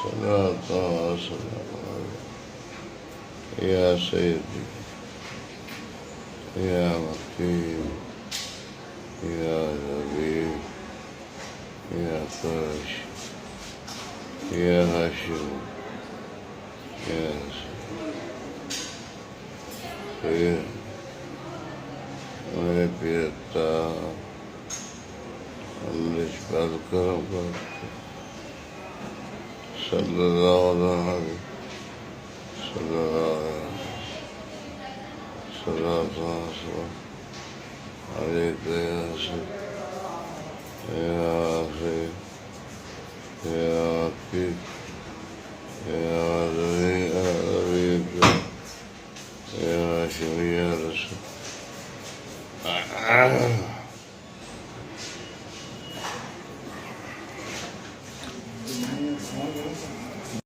صلاة وسلام يا سيدي يا مكين يا لبيب يا فرش يا هاشم يا خير मेरे पिता निष्पाद कर्म करते सल्लल्लाहु अलैहि वसल्लम या